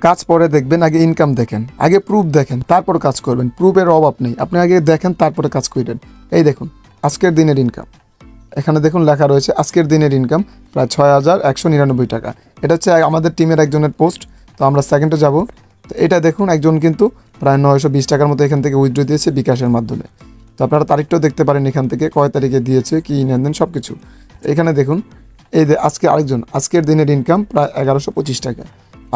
কাজ পরে দেখবেন, আগে ইনকাম দেখেন, আগে প্রুফ দেখেন, তারপর কাজ করবেন। প্রুফের অভাব নেই, আপনি আগে দেখেন তারপরে কাজ করেন। এই দেখুন আজকের দিনের ইনকাম, এখানে দেখুন লেখা রয়েছে আজকের দিনের ইনকাম প্রায় 6,199 টাকা। এটা হচ্ছে আমাদের টিমের একজনের পোস্ট। তো আমরা সেকেন্ডে যাব। তো এটা দেখুন একজন কিন্তু প্রায় 920 টাকার মতো এখান থেকে উইথড্র দিয়েছে বিকাশের মাধ্যমে। তো আপনারা তারিখটাও দেখতে পারেন এখান থেকে, কয় তারিখে দিয়েছে, কী নেন সব কিছু এখানে দেখুন। এই যে আজকে আরেকজন আজকের দিনের ইনকাম প্রায় 1125 টাকা।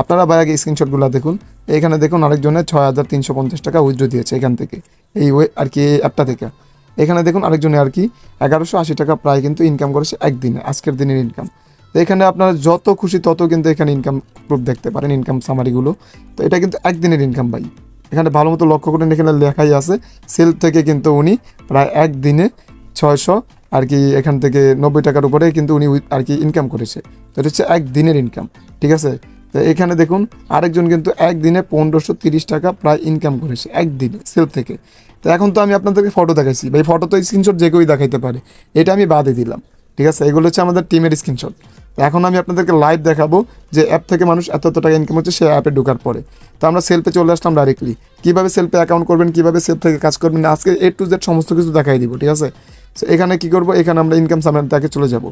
আপনারা ভাই আগে স্ক্রিনশটগুলো দেখুন। এইখানে দেখুন আরেকজনের 6,350 টাকা উইথড্র দিয়েছে এখান থেকে, এই আর কি এই অ্যাপটা থেকে। এখানে দেখুন আরেকজনে আর কি 1180 টাকা প্রায় কিন্তু ইনকাম করেছে একদিনে, আজকের দিনের ইনকাম। তো এখানে আপনারা যত খুশি তত কিন্তু এখানে ইনকাম প্রুফ দেখতে পারেন, ইনকাম সামারিগুলো। তো এটা কিন্তু একদিনের ইনকাম ভাই। এখানে ভালো মতো লক্ষ্য করেন, এখানে লেখাই আছে সেলফ থেকে কিন্তু উনি প্রায় একদিনে 600 আর কি এখান থেকে 90 টাকার উপরে কিন্তু উনি আর কি ইনকাম করেছে। তো এটা হচ্ছে একদিনের ইনকাম, ঠিক আছে। তো এখানে দেখুন আরেকজন কিন্তু একদিনে 1530 টাকা প্রায় ইনকাম করেছে একদিনে সেলফ থেকে। তো এখন তো আমি আপনাদেরকে ফটো দেখাইছি ভাই, ফটো তো স্ক্রিনশট যে কেউই দেখাইতে পারে, এটা আমি বাদে দিলাম, ঠিক আছে। এগুলো হচ্ছে আমাদের টিমের স্ক্রিনশট। তো এখন আমি আপনাদেরকে লাইভ দেখাবো যে অ্যাপ থেকে মানুষ এত টাকা ইনকাম হচ্ছে সে অ্যাপে ঢোকার পরে। তো আমরা সেলফে চলে আসলাম ডাইরেক্টলি, কীভাবে সেলফে অ্যাকাউন্ট করবেন, কীভাবে সেলফ থেকে কাজ করবেন, আজকে A to Z সমস্ত কিছু দেখাই দিব, ঠিক আছে। সো এখানে কী করবো, এখানে আমরা ইনকাম সামারিতে চলে যাব।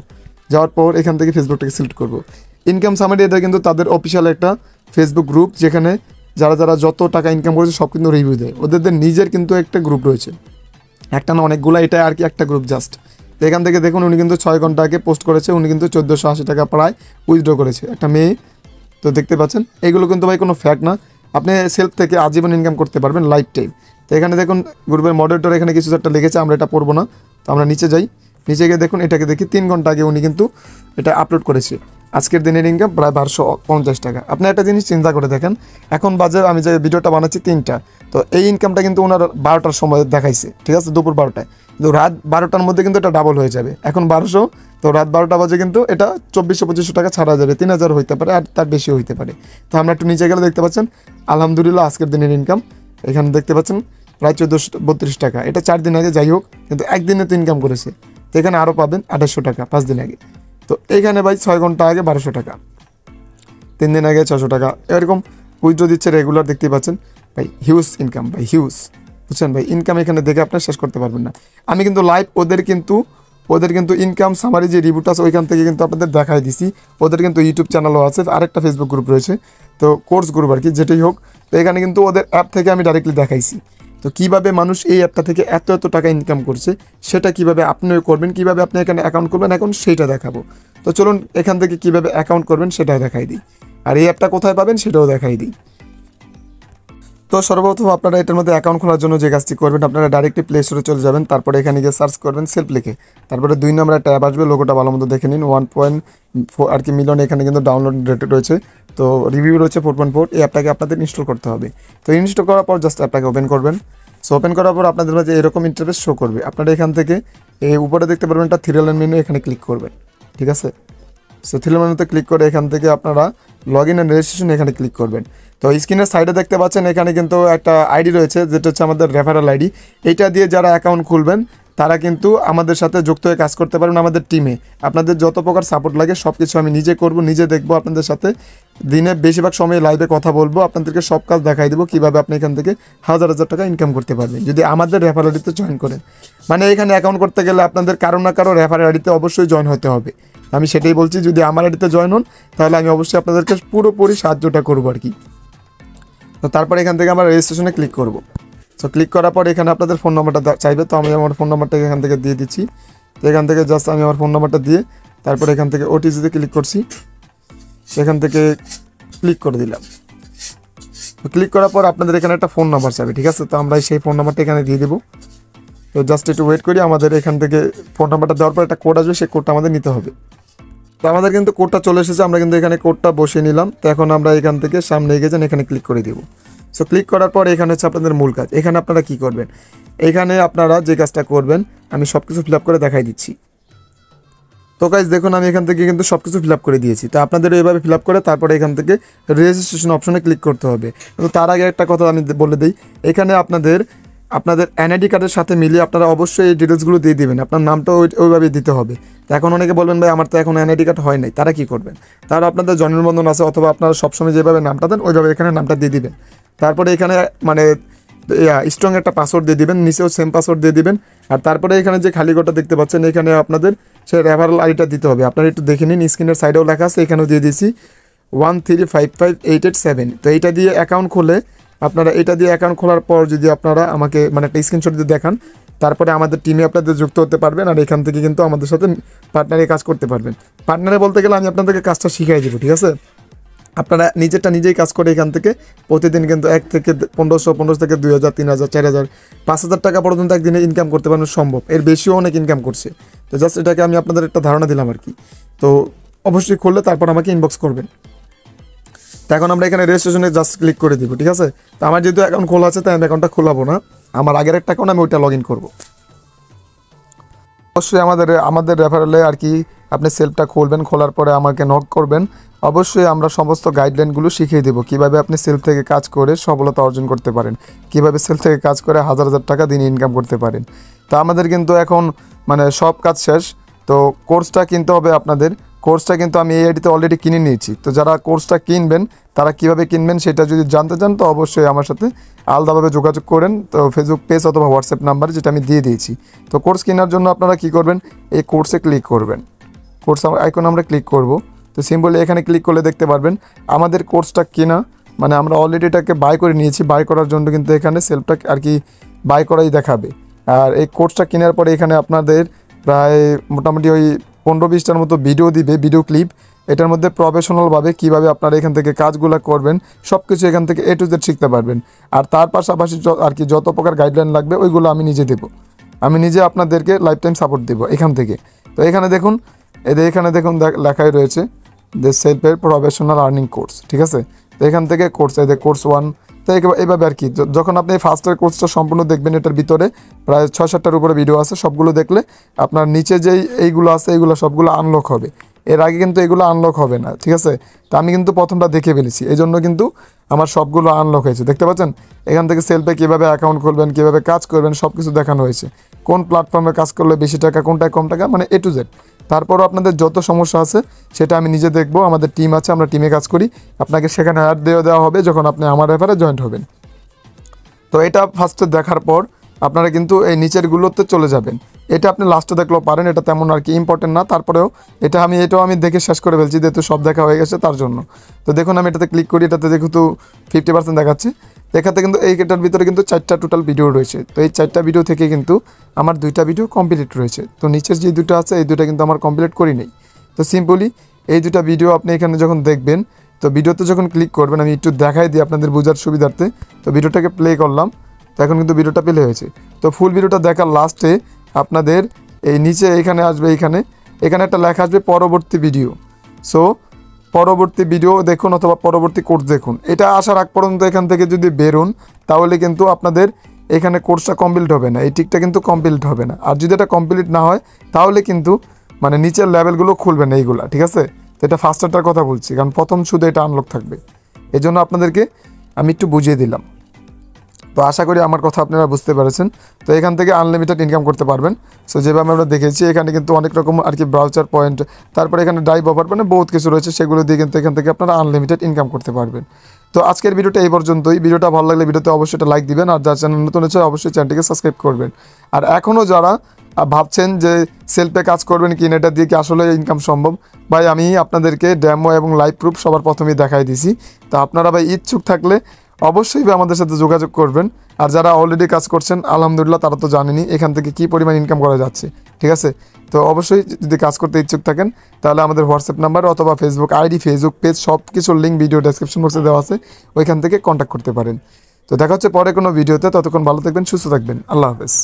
যাওয়ার পর এখান থেকে ফেসবুকটাকে সিলেক্ট করবো। ইনকাম সামারি এটা কিন্তু তাদের অফিসিয়াল একটা ফেসবুক গ্রুপ, যেখানে যারা যারা যত টাকা ইনকাম করেছে সব কিন্তু রিভিউ দেয়। ওদের নিজের কিন্তু একটা গ্রুপ রয়েছে, একটা না অনেকগুলো, এটা আর কি একটা গ্রুপ জাস্ট। তো এখান থেকে দেখুন উনি কিন্তু 6 ঘন্টা আগে পোস্ট করেছে, উনি কিন্তু 1480 টাকা প্রায় উইথড্র করেছে, একটা মেয়ে। তো দেখতে পাচ্ছেন এগুলো কিন্তু ভাই কোনো ফ্যাক্ট না, আপনি সেলফ থেকে আজীবন ইনকাম করতে পারবেন লাইফ টাইম। তো এখানে দেখুন গ্রুপের মডারেটর এখানে কিছু একটা লিখেছে, আমরা এটা পড়বো না। তো আমরা নিচে যাই, নিচে গিয়ে দেখুন এটাকে দেখি 3 ঘন্টা আগে উনি কিন্তু এটা আপলোড করেছে। আজকের দিনের ইনকাম প্রায় 1250 টাকা। আপনি একটা জিনিস চিন্তা করে দেখেন, এখন বাজে আমি যে ভিডিওটা বানাচ্ছি 3টা, তো এই ইনকামটা কিন্তু ওনার 12টার সময় দেখাইছে, ঠিক আছে, দুপুর 12টায়। কিন্তু রাত 12টার মধ্যে কিন্তু এটা ডাবল হয়ে যাবে, এখন 1200, তো রাত 12টা বাজে কিন্তু এটা 2400-2500 টাকা ছাড়া যাবে, 3000 হইতে পারে আর তার বেশিও হইতে পারে। তো আমরা একটু নিচে গেলে দেখতে পাচ্ছেন আলহামদুলিল্লাহ আজকের দিনের ইনকাম এখানে দেখতে পাচ্ছেন প্রায় 1432 টাকা। এটা 4 দিন আগে, যাই হোক কিন্তু একদিনে তো ইনকাম করেছে। তো এখানে আরও পাবেন 2800 টাকা 5 দিন আগে। তো এইখানে ভাই 6 ঘন্টা আগে 1200 টাকা, 3 দিন আগে 600 টাকা, এরকম উইথড্র দিচ্ছে রেগুলার, দেখতে পাচ্ছেন ভাই হিউজ ইনকাম ভাই, হিউজ, বুঝছেন ভাই। ইনকাম এখানে দেখে আপনার শেষ করতে পারবেন না। আমি কিন্তু লাইভ ওদের কিন্তু ইনকাম সামারি যে রিভিউটা আছে ওইখান থেকে কিন্তু আপনাদের দেখাই দিছি। ওদের কিন্তু ইউটিউব চ্যানেলও আছে, আরেকটা ফেসবুক গ্রুপ রয়েছে, তো কোর্স গ্রুপ আর কি, যেটাই হোক। তো এখানে কিন্তু ওদের অ্যাপ থেকে আমি ডাইরেক্টলি দেখাইছি। তো কীভাবে মানুষ এই অ্যাপটা থেকে এত টাকা ইনকাম করছে, সেটা কীভাবে আপনিও করবেন, কীভাবে আপনি এখানে অ্যাকাউন্ট করবেন এখন সেইটা দেখাবো। তো চলুন এখান থেকে কীভাবে অ্যাকাউন্ট করবেন সেটাও দেখাই দিই, আর এই অ্যাপটা কোথায় পাবেন সেটাও দেখাই দিই। তো সর্বপ্রথম আপনারা এটার মধ্যে অ্যাকাউন্ট খোলার জন্য যে কাজটি করবেন, আপনারা ডাইরেক্টলি প্লে স্টোরে চলে যাবেন, তারপরে এখানে গিয়ে সার্চ করবেন সেলফ লিখে, তারপরে 2 নম্বরে ট্যাব আসবে, লোগোটা ভালো মতো দেখে নিন। 1.4 আর কি মিলিয়ন এখানে কিন্তু ডাউনলোড রেটেড রয়েছে, তো রিভিউ রয়েছে 4.4। এই অ্যাপটাকে আপনাদের ইনস্টল করতে হবে। তো ইনস্টল করার পর জাস্ট অ্যাপটাকে ওপেন করবেন। সো ওপেন করার পর আপনাদের মাঝে এরকম ইন্টারফেস শো করবে। আপনারা এখান থেকে এই উপরে দেখতে পারবেন একটা 3 লাইন মেনু, এখানে ক্লিক করবেন, ঠিক আছে। সো 3 লাইন মেনুতে ক্লিক করে এখান থেকে আপনারা লগ ইন অ্যান্ড রেজিস্ট্রেশন এখানে ক্লিক করবেন। তো স্ক্রিনের সাইডে দেখতে পাচ্ছেন এখানে কিন্তু একটা আইডি রয়েছে, যেটা হচ্ছে আমাদের রেফারেল আইডি। এইটা দিয়ে যারা অ্যাকাউন্ট খুলবেন তারা কিন্তু আমাদের সাথে যুক্ত হয়ে কাজ করতে পারবেন আমাদের টিমে। আপনাদের যত প্রকার সাপোর্ট লাগে সব কিছু আমি নিজে করব, নিজে দেখবো, আপনাদের সাথে দিনে বেশিরভাগ সময় লাইভে কথা বলবো, আপনাদেরকে সব কাজ দেখাই দেবো কীভাবে আপনি এখান থেকে হাজার টাকা ইনকাম করতে পারবেন যদি আমাদের রেফারেল আইডিতে জয়েন করেন। মানে এখানে অ্যাকাউন্ট করতে গেলে আপনাদের কারো না কারো রেফারেল আইডিতে অবশ্যই জয়েন হতে হবে। আমি সেটাই বলছি, যদি আমার আইডিতে জয়েন হন তাহলে আমি অবশ্যই আপনাদেরকে পুরোপুরি সাহায্যটা করবো আর কি। তো তারপরে এখান থেকে আমরা রেজিস্ট্রেশনে ক্লিক করব। সো ক্লিক করার পর এখানে আপনাদের ফোন নাম্বারটা চাইবে, তো আমি আমার ফোন নাম্বারটা এখান থেকে দিয়ে দিচ্ছি। তো এখান থেকে জাস্ট আমি আমার ফোন নাম্বারটা দিয়ে তারপরে এখান থেকে ওটিপিতে ক্লিক করছি, সেখান থেকে ক্লিক করে দিলাম। তো ক্লিক করার পর আপনাদের এখানে একটা ফোন নাম্বার চাইবে, ঠিক আছে। তো আমরা সেই ফোন নাম্বারটা এখানে দিয়ে দেবো। তো জাস্ট একটু ওয়েট করি, আমাদের এখান থেকে ফোন নাম্বারটা দেওয়ার পর একটা কোড আসবে, সেই কোডটা আমাদের নিতে হবে। তো আমাদের কিন্তু কোডটা চলে এসেছে, আমরা কিন্তু এখানে কোডটা বসিয়ে নিলাম। তো এখন আমরা এখান থেকে সামনে এগিয়ে যান, এখানে ক্লিক করে দেবো। সো ক্লিক করার পর এখানে হচ্ছে আপনাদের মূল কাজ। এখানে আপনারা কি করবেন, এখানে আপনারা যে কাজটা করবেন আমি সব কিছু ফিল আপ করে দেখাই দিচ্ছি। তো গাইস দেখুন আমি এখান থেকে কিন্তু সব কিছু ফিল আপ করে দিয়েছি। তো আপনাদের এইভাবে ফিল আপ করে তারপরে এখান থেকে রেজিস্ট্রেশন অপশনে ক্লিক করতে হবে। কিন্তু তার আগে একটা কথা আমি বলে দিই, এখানে আপনাদের আপনাদের এনআইডি কার্ডের সাথে মিলিয়ে আপনারা অবশ্যই এই ডিটেলসগুলো দিয়ে দিবেন, আপনার নামটা ওইভাবে দিতে হবে। তো এখন অনেকে বলবেন ভাই আমার তো এখন এনআইডি কার্ড হয় নাই, তারা কী করবেন? তারা আপনাদের জন্মনিবন্ধন আছে অথবা আপনারা সবসময় যেভাবে নামটা দেন ওইভাবে এখানে নামটা দিয়ে দিবেন। তারপরে এখানে মানে স্ট্রং একটা পাসওয়ার্ড দিয়ে দিবেন, নিচেও সেম পাসওয়ার্ড দিয়ে দিবেন। আর তারপরে এখানে যে খালি ঘরটা দেখতে পাচ্ছেন এখানে আপনাদের সেই রেফারেল আইডিটা দিতে হবে। আপনারা একটু দেখে নিন, স্ক্রিনের সাইডেও লেখা আছে, এখানেও দিয়ে দিয়েছি 1355887। তো এইটা দিয়ে অ্যাকাউন্ট খুলে আপনারা এটা দিয়ে অ্যাকাউন্ট খোলার পর যদি আপনারা আমাকে মানে একটা স্ক্রিনশট দিয়ে দেখান, তারপরে আমাদের টিমে আপনাদের যুক্ত হতে পারবেন। আর এখান থেকে কিন্তু আমাদের সাথে পার্টনারে কাজ করতে পারবেন। পার্টনারে বলতে গেলে আমি আপনাদেরকে কাজটা শিখাই দেবো, ঠিক আছে? আপনারা নিজেই কাজ করে এখান থেকে প্রতিদিন কিন্তু 1 থেকে 1500 থেকে 2000 3000 4000 5000 টাকা পর্যন্ত একদিনে ইনকাম করতে পারেন সম্ভব। এর বেশিও অনেক ইনকাম করছে। তো জাস্ট এটাকে আমি আপনাদের একটা ধারণা দিলাম আর কি। তো অবশ্যই খুললে তারপর আমাকে ইনবক্স করবেন। তো এখন আমরা এখানে রেজিস্ট্রেশনে জাস্ট ক্লিক করে দিব, ঠিক আছে? তো আমার যেহেতু অ্যাকাউন্ট খোলা আছে তাই আমি অ্যাকাউন্টটা খোলাবো না, আমার আগের একটা অ্যাকাউন্ট আমি ওইটা লগ ইন করবো। অবশ্যই আমাদের রেফারেলে আর কি আপনি সেলফটা খুলবেন, খোলার পরে আমাকে নক করবেন। অবশ্যই আমরা সমস্ত গাইডলাইনগুলো শিখিয়ে দেবো কীভাবে আপনি সেলফ থেকে কাজ করে সফলতা অর্জন করতে পারেন, কীভাবে সেলফ থেকে কাজ করে হাজার হাজার টাকা দিনে ইনকাম করতে পারেন। তো আমাদের কিন্তু এখন মানে সব কাজ শেষ। তো কোর্সটা কিনতে হবে আপনাদের। কোর্সটা কিন্তু আমি এই আইডিতে অলরেডি কিনে নিয়েছি। তো যারা কোর্সটা কিনবেন তারা কিভাবে কিনবেন সেটা যদি জানতে চান তো অবশ্যই আমার সাথে আলাদাভাবে যোগাযোগ করেন। তো ফেসবুক পেজ অথবা হোয়াটসঅ্যাপ নাম্বার যেটা আমি দিয়ে দিয়েছি। তো কোর্স কেনার জন্য আপনারা কি করবেন, এই কোর্সে ক্লিক করবেন। কোর্স আইকন আমরা ক্লিক করব। তো সিম্পলি এখানে ক্লিক করলে দেখতে পারবেন আমাদের কোর্সটা কেনা মানে আমরা অলরেডি এটাকে বাই করে নিয়েছি। বাই করার জন্য কিন্তু এখানে সেলফটা আর কি বাই করাই দেখাবে। আর এই কোর্সটা কেনার পরে এখানে আপনাদের প্রায় মোটামুটি ওই 15-20টার মতো ভিডিও দিবে, ভিডিও ক্লিপ। এটার মধ্যে প্রফেশনালভাবে কীভাবে আপনারা এখান থেকে কাজগুলো করবেন সব কিছু এখান থেকে A to Z শিখতে পারবেন। আর তার পাশাপাশি আর কি যত প্রকার গাইডলাইন লাগবে ওইগুলো আমি নিজে দেবো। আমি নিজে আপনাদেরকে লাইফ টাইম সাপোর্ট দেবো এখান থেকে। তো এখানে দেখুন এখানে দেখুন লেখাই রয়েছে যে সেলফের প্রফেশনাল আর্নিং কোর্স, ঠিক আছে? তো এখান থেকে কোর্স কোর্স 1। তো এইভাবে আর কি যখন আপনি ফার্স্টের কোর্সটা সম্পূর্ণ দেখবেন এটার ভিতরে প্রায় 6-7টার উপরে ভিডিও আছে, সবগুলো দেখলে আপনার নিচে যেই এইগুলো আছে এইগুলো সবগুলো আনলক হবে। এর আগে কিন্তু এগুলো আনলক হবে না, ঠিক আছে? তো আমি কিন্তু প্রথমটা দেখে ফেলেছি, এই জন্য কিন্তু আমার সবগুলো আনলক হয়েছে। দেখতে পাচ্ছেন এখান থেকে সেলফে কীভাবে অ্যাকাউন্ট খুলবেন, কীভাবে কাজ করবেন সব কিছু দেখানো হয়েছে। কোন প্ল্যাটফর্মে কাজ করলে বেশি টাকা, কোনটায় কম টাকা, মানে A to Z। তারপরও আপনাদের যত সমস্যা আছে সেটা আমি নিজে দেখব। আমাদের টিম আছে, আমরা টিমে কাজ করি। আপনাকে সেখানে অ্যাড দেওয়া হবে যখন আপনি আমার ব্যাপারে জয়েন্ট হবেন। তো এটা ফার্স্টে দেখার পর আপনারা কিন্তু এই নিচেরগুলোতে চলে যাবেন। এটা আপনি লাস্টে দেখলেও পারেন, এটা তেমন আর কি ইম্পর্টেন্ট না। তারপরেও এটাও আমি দেখে শেষ করে ফেলছি যেহেতু সব দেখা হয়ে গেছে তার জন্য। তো দেখুন আমি এটাতে ক্লিক করি, এটাতে যেহেতু 50% দেখাচ্ছে। এখানে কিন্তু এটার ভিতরে কিন্তু 4টা টোটাল ভিডিও রয়েছে। তো এই 4টা ভিডিও থেকে কিন্তু আমার 2টা ভিডিও কমপ্লিট রয়েছে। তো নিচের যে 2টা আছে এই 2টা কিন্তু আমার কমপ্লিট করি নেই। তো সিম্পলি এই 2টা ভিডিও আপনি এখানে যখন দেখবেন তো ভিডিওতে যখন ক্লিক করবেন আমি একটু দেখাই দিই আপনাদের বোঝার সুবিধার্থে। তো ভিডিওটাকে প্লে করলাম, তো এখন কিন্তু ভিডিওটা প্লে হয়েছে। তো ফুল ভিডিওটা দেখার লাস্টে আপনাদের এই নিচে এখানে আসবে, এখানে একটা লেখা আসবে পরবর্তী ভিডিও। সো পরবর্তী ভিডিও দেখুন অথবা পরবর্তী কোর্স দেখুন। এটা আসার আগ পর্যন্ত এখান থেকে যদি বেরোন তাহলে কিন্তু আপনাদের এখানে কোর্সটা কমপ্লিট হবে না, এই টিকটা কিন্তু কমপ্লিট হবে না। আর যদি এটা কমপ্লিট না হয় তাহলে কিন্তু মানে নিচের লেভেলগুলো খুলবে না এইগুলা, ঠিক আছে? তো এটা ফার্স্টারটার কথা বলছি কারণ প্রথম শুধু এটা আনলক থাকবে, এই জন্য আপনাদেরকে আমি একটু বুঝিয়ে দিলাম। তো আশা করি আমার কথা আপনারা বুঝতে পেরেছেন। তো এখান থেকে আনলিমিটেড ইনকাম করতে পারবেন। সো যেভাবে আমরা দেখেছি এখানে কিন্তু অনেক রকম আর কি ব্রাউচার পয়েন্ট, তারপরে এখানে ড্রাইভ অফার মানে বহুত কিছু রয়েছে, সেগুলো দিয়ে কিন্তু এখান থেকে আপনারা আনলিমিটেড ইনকাম করতে পারবেন। তো আজকের ভিডিওটা এই পর্যন্তই। ভিডিওটা ভালো লাগলে ভিডিওতে অবশ্যই একটা লাইক দিবেন, আর যারা চ্যানেল নতুন হচ্ছে অবশ্যই চ্যানেলটিকে সাবস্ক্রাইব করবেন। আর এখনও যারা ভাবছেন যে সেলফে কাজ করবেন কি এটা দিয়ে কি আসলে ইনকাম সম্ভব, ভাই আমি আপনাদেরকে ডেমো এবং লাইভ প্রুফ সবার প্রথমেই দেখাই দিছি। তো আপনারা ভাই ইচ্ছুক থাকলে অবশ্যই আমাদের সাথে যোগাযোগ করবেন। আর যারা অলরেডি কাজ করছেন আলহামদুলিল্লাহ তারা তো জানেনই এখান থেকে কী পরিমাণ ইনকাম করা যাচ্ছে, ঠিক আছে? তো অবশ্যই যদি কাজ করতে ইচ্ছুক থাকেন তাহলে আমাদের হোয়াটসঅ্যাপ নাম্বার অথবা ফেসবুক আইডি, ফেসবুক পেজ সব কিছুর লিঙ্ক ভিডিও ডেসক্রিপশন বক্সে দেওয়া আছে, ওইখান থেকে কন্ট্যাক্ট করতে পারেন। তো দেখা হচ্ছে পরে কোনো ভিডিওতে, ততক্ষণ ভালো থাকবেন, সুস্থ থাকবেন, আল্লাহ হাফেজ।